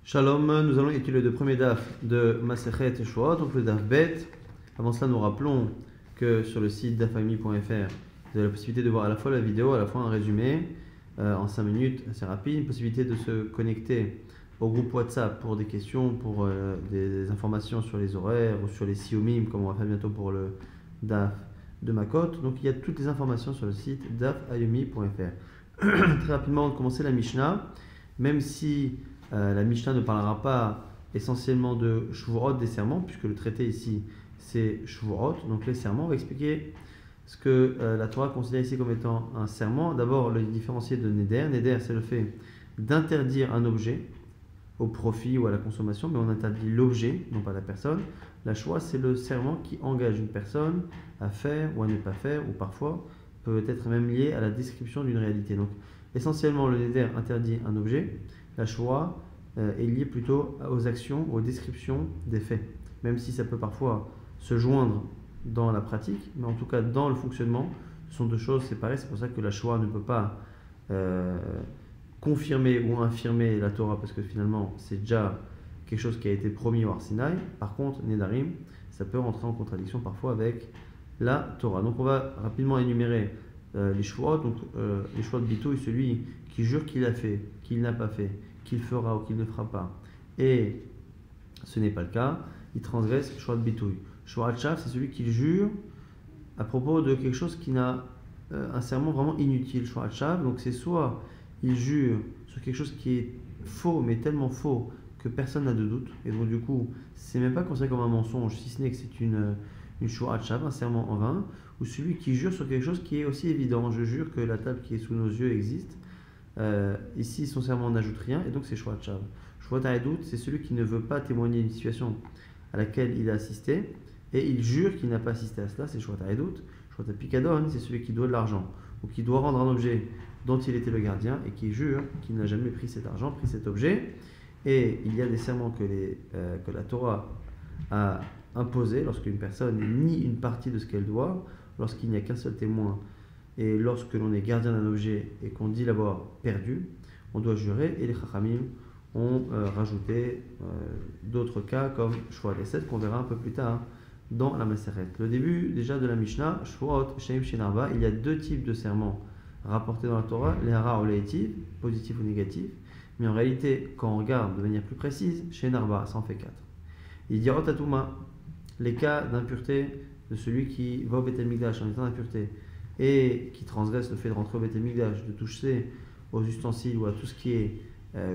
Shalom, nous allons étudier le premier daf de Masechet Shuot, donc le daf Bet. Avant cela, nous rappelons que sur le site dafami.fr, vous avez la possibilité de voir à la fois la vidéo, à la fois un résumé en 5 minutes, assez rapide, une possibilité de se connecter au groupe WhatsApp pour des questions, pour des informations sur les horaires ou sur les siomim, comme on va faire bientôt pour le daf de Makot. Donc il y a toutes les informations sur le site dafayumi.fr. Très rapidement, on va commencer la Mishnah, même si la Mishnah ne parlera pas essentiellement de Shavuot, des serments, puisque le traité ici c'est Shavuot. Donc les serments, on va expliquer ce que la Torah considère ici comme étant un serment. D'abord, le différencier de Neder. Neder, c'est le fait d'interdire un objet au profit ou à la consommation, mais on interdit l'objet, non pas la personne. La Shua, c'est le serment qui engage une personne à faire ou à ne pas faire, ou parfois peut être même lié à la description d'une réalité. Donc essentiellement, le Neder interdit un objet. La Shua est liée plutôt aux actions, aux descriptions des faits, même si ça peut parfois se joindre dans la pratique, mais en tout cas dans le fonctionnement, ce sont deux choses séparées. C'est pour ça que la Shua ne peut pas confirmer ou infirmer la Torah, parce que finalement c'est déjà quelque chose qui a été promis au Har Sinaï. Par contre, Nedarim, ça peut rentrer en contradiction parfois avec la Torah. Donc on va rapidement énumérer les Shvuot. Donc les Shvuot Bitouy, celui qui jure qu'il a fait, qu'il n'a pas fait, qu'il fera ou qu'il ne fera pas, et ce n'est pas le cas, il transgresse Shvuot Bitouy. Shvuot Shav, c'est celui qui jure à propos de quelque chose qui n'a un serment vraiment inutile. Shvuot Shav, donc c'est soit il jure sur quelque chose qui est faux, mais tellement faux que personne n'a de doute, et donc du coup, c'est même pas considéré comme un mensonge, si ce n'est que c'est une Shvuat Shav, un serment en vain, ou celui qui jure sur quelque chose qui est aussi évident. Je jure que la table qui est sous nos yeux existe. Ici, son serment n'ajoute rien, et donc c'est Shvuat Shav. Shvuat Ha'edut, c'est celui qui ne veut pas témoigner d'une situation à laquelle il a assisté, et il jure qu'il n'a pas assisté à cela, c'est Shvuat Ha'edut. Shvuat Ha'pikadon, c'est celui qui doit de l'argent, ou qui doit rendre un objet dont il était le gardien, et qui jure qu'il n'a jamais pris cet argent, pris cet objet. Et il y a des serments que la Torah a imposés lorsqu'une personne nie une partie de ce qu'elle doit, lorsqu'il n'y a qu'un seul témoin, et lorsque l'on est gardien d'un objet et qu'on dit l'avoir perdu, on doit jurer. Et les Chachamim ont rajouté d'autres cas comme Shvuot Esed, qu'on verra un peu plus tard dans la Maseret. Le début déjà de la Mishnah, Shvuot Sheim Shenarba, il y a deux types de serments rapportés dans la Torah, les hara ou les hétiv, positifs ou négatifs. Mais en réalité, quand on regarde de manière plus précise, chez Narba, ça en fait 4. Il dit Rotatuma, les cas d'impureté de celui qui va au Beth Mikdash en état d'impureté et qui transgresse le fait de rentrer au Beth Mikdash, de toucher aux ustensiles ou à tout ce qui est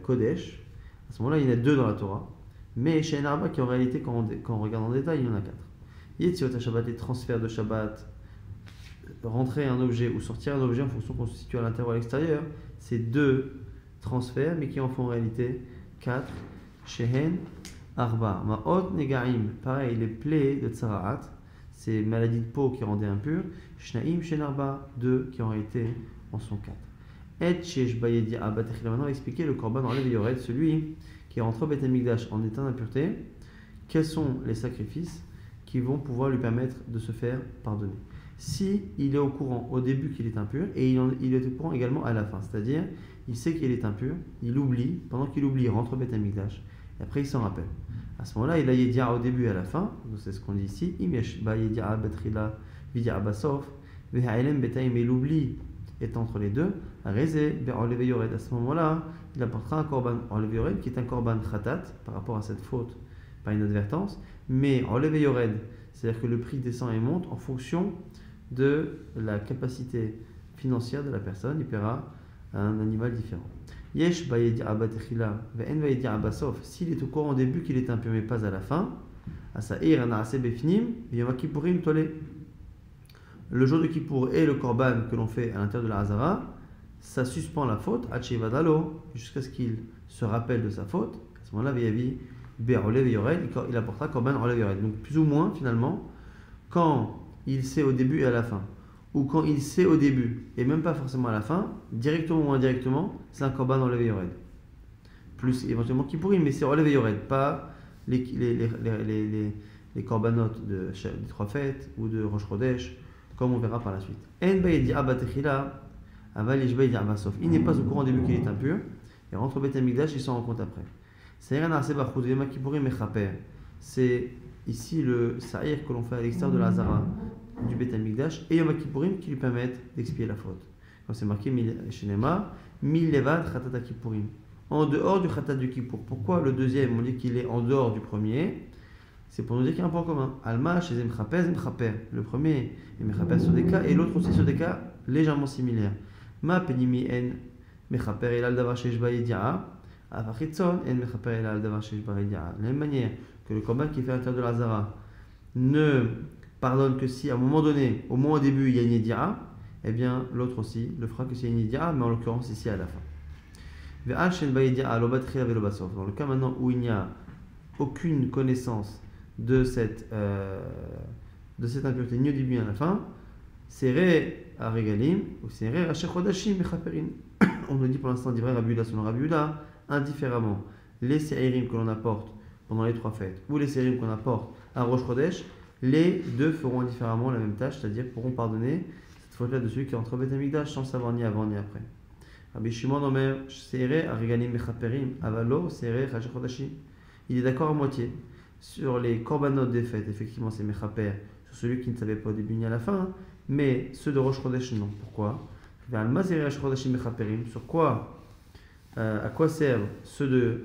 Kodesh. À ce moment-là, il y en a 2 dans la Torah. Mais chez Narba, qui en réalité, quand on regarde en détail, il y en a 4. Yetziot Shabbat, les transferts de Shabbat, rentrer un objet ou sortir un objet en fonction qu'on se situe à l'intérieur ou à l'extérieur, c'est 2 transferts, mais qui en font en réalité 4. Shehen, Arba, Ma'ot, Negaim, pareil, les plaies de Tsaraat, ces maladies de peau qui rendaient impurs. Shnaim, Shenarba, 2 qui en réalité en sont 4. Et Shesh Bayedi Abba Techila, maintenant on va expliquer le Korban enlève Yored, celui qui rentre au Beth Mikdash en état d'impureté. Quels sont les sacrifices qui vont pouvoir lui permettre de se faire pardonner? Si il est au courant au début qu'il est impur, et il est au courant également à la fin, c'est-à-dire il sait qu'il est impur, il oublie, pendant qu'il oublie, il rentre au Beth Mikdash, et après il s'en rappelle. À ce moment-là, il a Yedia au début et à la fin, donc c'est ce qu'on dit ici, Imesh ba Yedia betrila vidia basof, vehaelem betaim, et l'oubli est entre les deux, Rezé be'oleve yored. À ce moment-là, il apportera un korban oleve yored qui est un korban khatat par rapport à cette faute par inadvertance, mais oleve yored, c'est-à-dire que le prix descend et monte en fonction de la capacité financière de la personne, il paiera un animal différent. Yesh bayedi abba techila ve'en bayedi abba sof. S'il est au courant au début qu'il est impur mais pas à la fin, asa'ir ana'ase befnim v'yom kippurim tole. Le jour de Kippour et le korban que l'on fait à l'intérieur de la Hazara, ça suspend la faute, jusqu'à ce qu'il se rappelle de sa faute. À ce moment-là, il apportera korban olev yored. Donc plus ou moins finalement, quand il sait au début et à la fin, ou quand il sait au début et même pas forcément à la fin, directement ou indirectement, c'est un korban olev yored. Plus éventuellement Kippourim, mais c'est olev yored, pas les korbanot des 3 fêtes ou de Rosh Chodesh, comme on verra par la suite. Il n'est pas au courant au début qu'il est impur, et rentre au Beth Mikdash, il s'en rend compte après. C'est ici le sa'ir que l'on fait à l'extérieur de la Hazara du Beth Amikdash et Yom Kippourim qui lui permettent d'expier la faute. Quand c'est marqué chez Nema, Mil Levad Khatat Kippourim, en dehors du Khatat du Kippour. Pourquoi le deuxième, on dit qu'il est en dehors du premier? C'est pour nous dire qu'il y a un point commun. Alma chez Zemchaper, Zemchaper. Le premier est Mechaper sur des cas et l'autre aussi sur des cas légèrement similaires. Ma Penimi En Mechaper El Al Davar Sheish Baïdia. Avachitson En Mechaper El Al Davar Sheish Baïdia. De la même manière que le corban qui fait à l'intérieur de la Hazara ne pardonne que si à un moment donné, au moins au début, il y a une Yedira, eh bien l'autre aussi le fera que s'il y a une Yedira, mais en l'occurrence ici à la fin. Dans le cas maintenant où il n'y a aucune connaissance de cette impureté ni au début ni à la fin, c'est à Regalim ou c'est à Shechodashim Mechaperim. On nous dit pour l'instant d'Ivray Rabbi Yehuda selon Rabbi Yehuda indifféremment les Seirim que l'on apporte pendant les 3 fêtes ou les Seirim qu'on apporte à Rosh Chodesh, les deux feront indifféremment la même tâche, c'est-à-dire pourront pardonner cette faute-là de celui qui rentre au Beth Amikdash sans savoir ni avant ni après. Rabbi Shimon Omer Seireh à Regalim Mechaperim Avalo Seireh à Shechodashim. Il est d'accord à moitié. Sur les korbanot des fêtes, effectivement, c'est Mechaper, sur celui qui ne savait pas au début ni à la fin, mais ceux de Rosh Chodesh, non. Pourquoi? Sur quoi, à quoi servent ceux de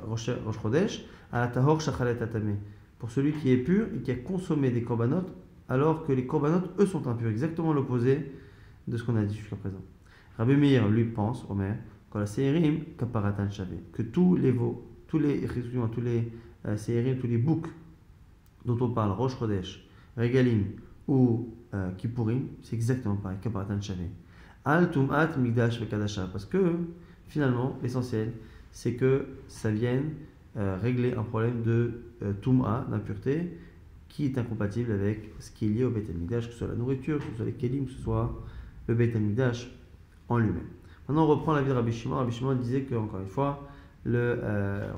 Rosh Chodesh? À la Tahor Shachalet Atame. Pour celui qui est pur et qui a consommé des korbanot, alors que les korbanot, eux, sont impurs. Exactement l'opposé de ce qu'on a dit jusqu'à présent. Rabbi Meir, lui, pense, Omer, que tous les Seirim, tous les boucs dont on parle, Rosh Chodesh, Regalim ou Kippourim, c'est exactement pareil, Kaparatan Shavé. Al Tum'at Migdash Vekadasha, parce que finalement, l'essentiel, c'est que ça vienne régler un problème de Tum'a, d'impureté, qui est incompatible avec ce qui est lié au Beit HaMikdash, que ce soit la nourriture, que ce soit les Kelim, que ce soit le Beit HaMikdash en lui-même. Maintenant, on reprend la vie de Rabbi Shimon. Rabbi Shimon disait que, encore une fois, le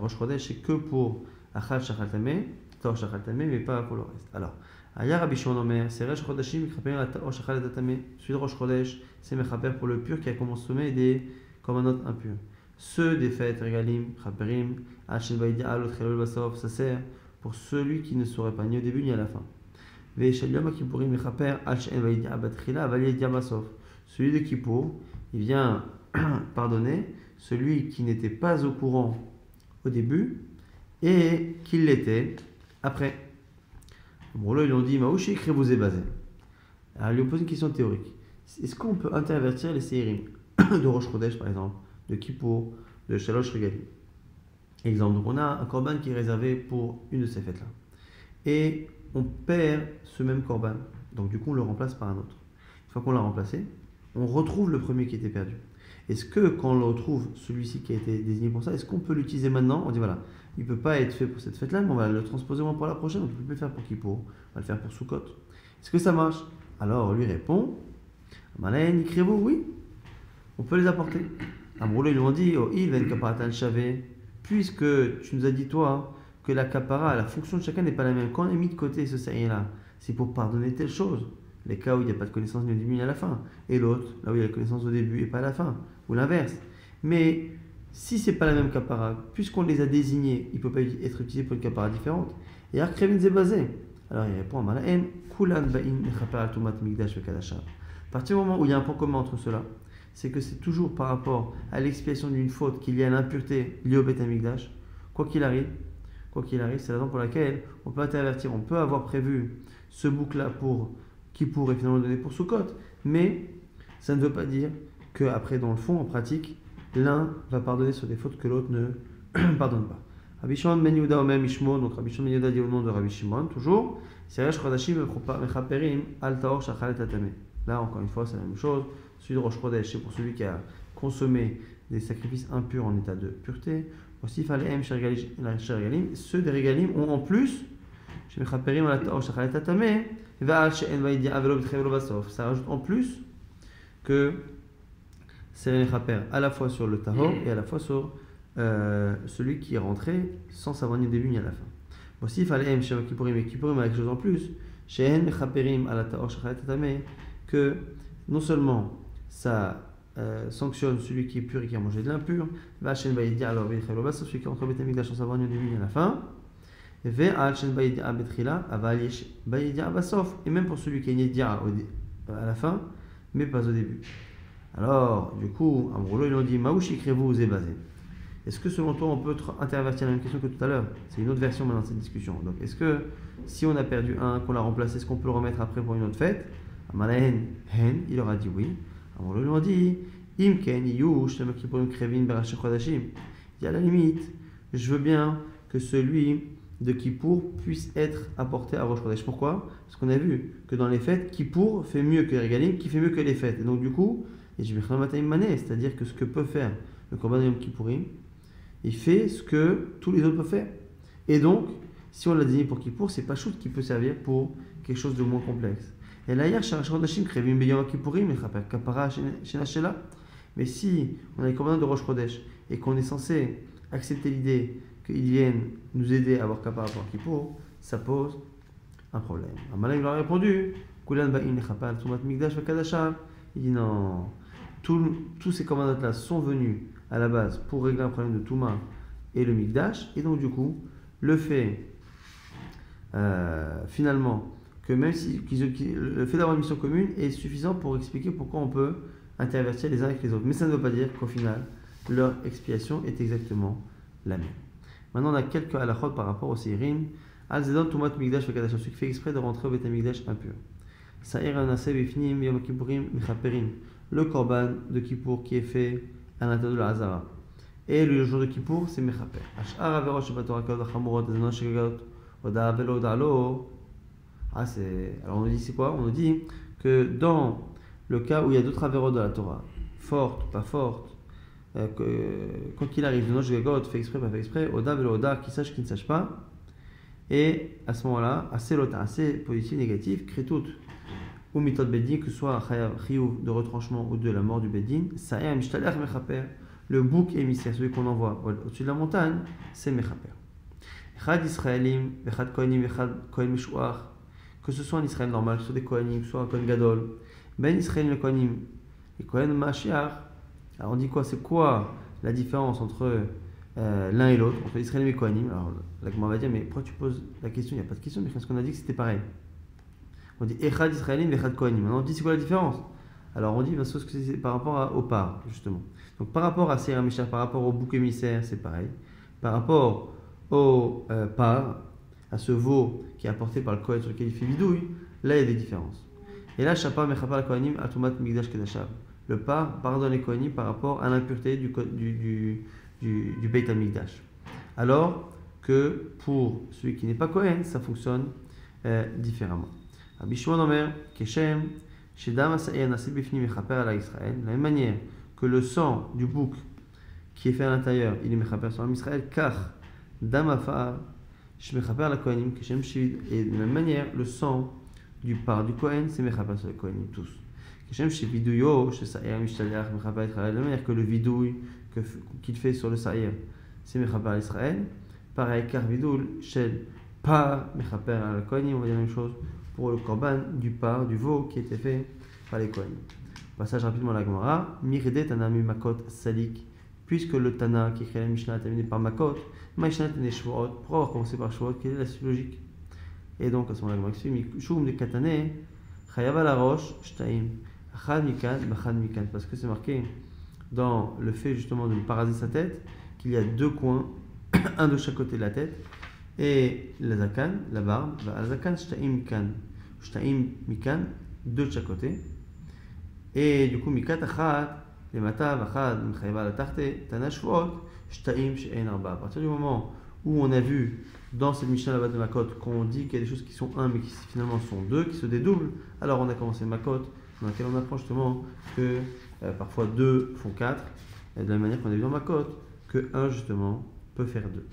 Rosh Chodesh, c'est que pour Achal Shachal Tameh, Taor Shachal Tameh, mais pas pour le reste. Alors, Aya Rabbi Shimon Omer, c'est Rosh Chodeshim, Mechaper la Taor Shachal Tameh. Celui de Rosh Chodesh, c'est Mechaper pour le pur qui a consommé des korbanot impurs. Ceux des fêtes, Regalim, Chaperim, Hachem Baïdia, Alot Chelol Basov, ça sert pour celui qui ne saurait pas ni au début ni à la fin. Ve'eshel Yom HaKippurim, Mechaper, Hachem Baïdia, Abatchila, Avalidia Basov. Celui de Kippour, il vient pardonner celui qui n'était pas au courant au début et qui l'était après. Bon, là, ils lui ont dit Maouchi, écrit vous est basé. Alors, il lui ont posé une question théorique. Est-ce qu'on peut intervertir les Seirim de Rosh Chodesh, par exemple, de Kippour, de Shalosh Regalim? Exemple, donc on a un korban qui est réservé pour une de ces fêtes-là. Et on perd ce même korban. Donc, du coup, on le remplace par un autre. Une fois qu'on l'a remplacé, on retrouve le premier qui était perdu. Est-ce que quand on le retrouve, celui-ci qui a été désigné pour ça, est-ce qu'on peut l'utiliser maintenant? On dit voilà, il ne peut pas être fait pour cette fête-là, mais on va le transposer au moins pour la prochaine, donc on ne peut plus le faire pour Kippour, on va le faire pour Sukkot. Est-ce que ça marche? Alors on lui répond, Malayen, Ikrebo, oui, on peut les apporter. Amroulé, ils lui ont dit, oh, il va être kaparatan chavé, puisque tu nous as dit toi que la kapara, la fonction de chacun n'est pas la même. Quand on est mis de côté ce saïr-là, c'est pour pardonner telle chose. Les cas où il n'y a pas de connaissance ni au début ni à la fin. Et l'autre, là où il y a la connaissance au début et pas à la fin. Ou l'inverse. Mais si ce n'est pas la même kapara, puisqu'on les a désignés, il ne peut pas être utilisé pour une kapara différente. Et Arkrevin Zebazé. Alors il répond à Malahem, Kulan Ba'in Mechaper al Tumat Migdash Vekadasha. À partir du moment où il y a un point commun entre ceux-là, c'est que c'est toujours par rapport à l'expiation d'une faute qu'il y a l'impureté liée au Beit HaMikdash. Quoi qu'il arrive, c'est la raison pour laquelle on peut intervertir, on peut avoir prévu ce bouc-là pour qui pourrait finalement donner pour Sukkot, mais ça ne veut pas dire qu'après, dans le fond, en pratique, l'un va pardonner sur des fautes que l'autre ne pardonne pas. Rabbi Shimon ben Yehuda Omer Mishmon, donc Rabbi Shimon ben Yehuda dit au nom de Rabbi Shimon, toujours, Seresh Chodashim Mechaperim Al Taor Shachalet Atame. Là, encore une fois, c'est la même chose. Celui de Rosh Chodesh, c'est pour celui qui a consommé des sacrifices impurs en état de pureté. Aussi, Falehem Shergalim, ceux des Regalim ont en plus, chez Mechaperim Al Taor Shachalet Atame, ça rajoute en plus que c'est Mechaper à la fois sur le Tahor et à la fois sur celui qui est rentré sans savoir ni au début ni à la fin. Aussi, il fallait Kippurim et Kippurim avec quelque chose en plus, que non seulement ça sanctionne celui qui est pur et qui a mangé de l'impur. Celui qui rentre au Beth Amikdash sans savoir ni au début ni à la fin. Et même pour celui qui a une Yedia à la fin, mais pas au début. Alors, du coup, en gros, ils ont dit Maouchi Krevou Zébazé. Est-ce que selon toi, on peut intervertir la même question que tout à l'heure? C'est une autre version maintenant de cette discussion. Donc, est-ce que si on a perdu un, qu'on l'a remplacé, est-ce qu'on peut le remettre après pour une autre fête? Amalahen, Hen, il aura dit oui. Alors, ils ont dit Imken, Yush, Tamakipurim Krevin, Berachim Chodashim. Il dit à la limite, je veux bien que celui de Kippour puisse être apporté à Rosh Chodesh. Pourquoi? Parce qu'on a vu que dans les fêtes, Kippour fait mieux que les Regalim, qui fait mieux que les fêtes. Et donc, du coup, c'est-à-dire que ce que peut faire le Korban de Yom Kippourim, il fait ce que tous les autres peuvent faire. Et donc, si on l'a désigné pour Kippour, c'est pas chose qui peut servir pour quelque chose de moins complexe. Et là, mais si on a les Korban de Rosh Chodesh et qu'on est censé accepter l'idée qu'ils viennent nous aider à avoir Kapara pour Kippour, ça pose un problème. Amalek leur a répondu il dit non, tous ces commandantes-là sont venus à la base pour régler un problème de Touma et le Mikdash, et donc du coup, le fait finalement que même si le fait d'avoir une mission commune est suffisant pour expliquer pourquoi on peut intervertir les uns avec les autres. Mais ça ne veut pas dire qu'au final, leur expiation est exactement la même. Maintenant, on a quelques halakhot par rapport au Seirim. Al-Zedon Tumat Mikdash Vekadash, celui qui fait exprès de rentrer au Beth Mikdash impur. Sa'ir Anaseh Bifnim Yom Kippurim Mechaperim, le korban de Kippour qui est fait à l'intérieur de la Hazara. Et le jour de Kippour, c'est Mechaper. Ash'ar Averot Shebatorah Kavod Chamurot Zedon Shegagot Oda Velo Dalo. Alors on nous dit c'est quoi? On nous dit que dans le cas où il y a d'autres Averot de la Torah, fortes, pas fortes, quoi qu'il arrive, Zedon Shegagot, fait exprès, pas fait exprès, Oda Velo Oda, qui sache, qui ne sache pas. Et à ce moment-là, assez positif, négatif, Kritut ou Mitot Beddin, que ce soit Chiyuv de retranchement ou de la mort du Beddin, Sa'er Mishtalech Mechaper, le bouc émissaire, celui qu'on envoie au-dessus de la montagne, c'est Mechaper. Echad Israelim, Echad Kohanim, Echad Kohen Meshuach, que ce soit en Israël normal, que ce soit des Kohanim, soit un Kohen Gadol, Ben Israël le Kohanim, et Kohen Mashiach. Alors on dit quoi? C'est quoi la différence entre l'un et l'autre, entre Israël et Kohanim? Alors la Gemara va dire, mais pourquoi tu poses la question? Il n'y a pas de question, mais parce qu'on a dit que c'était pareil. On dit Echad Israélim, Echad Kohanim. Maintenant on dit c'est quoi la différence? Alors on dit que c'est par rapport au par, justement. Donc par rapport à Seir Mishar, par rapport au bouc émissaire, c'est pareil. Par rapport au par, à ce veau qui est apporté par le Kohen sur lequel il fait bidouille, là il y a des différences. Et là, Shapa Mechapar la Kohanim, Atumat Mikdash Kedashav. Le par pardonne les Kohanim par rapport à l'impureté du Beit HaMikdash. Alors que pour celui qui n'est pas Kohen, ça fonctionne différemment. Rabbi Shimon Omer, Keshem, Shedam Asa'ir Nasib Bifni Mechaper ala Israël, de la même manière que le sang du bouc qui est fait à l'intérieur, il est Mechaper sur Israël, car Dam Afar, Shmechaper la Kohanim, Keshem Shid, et de la même manière, le sang du par du Kohen, c'est Mechaper sur les Kohanim tous. Keshem Shividuyo, Shesa'ir Mishtaliach, Mechaper Israël, de la même manière que le vidouille qu'il fait sur le Sa'ir, c'est Mechaper Israël. Pareil, car Vidoul, Shel, par Mechaper la Kohanim, on va dire la même chose pour le korban du par, du veau qui était fait par les Kohanim. Passage rapidement à la Gemara. Mirede Tanami Makot Salik, puisque le Tana qui écrit la Mishnah est terminé par Makot, Mishnah tenait Shvuot, pour avoir commencé par Shvuot, quelle est la suite logique? Et donc à ce moment-là, la Gemara explique Shum de Katane, Chayava la Roche, Shtaim, Chad Mikan, Bachad Mikan, parce que c'est marqué dans le fait justement de paraser sa tête qu'il y a deux coins, un de chaque côté de la tête. Et la zakan, la barbe, la zakan shtaim mikan, deux de chaque côté. Et du coup, mikat achat, les mata vachad, mchayva la tarte, tanashvot, shtaim she'en arba. À partir du moment où on a vu dans cette Mishnah là-bas de Makot qu'on dit qu'il y a des choses qui sont un mais qui finalement sont deux, qui se dédoublent, alors on a commencé Makot, dans laquelle on apprend justement que parfois deux font quatre, de la même manière qu'on a vu dans Makot que un justement peut faire deux.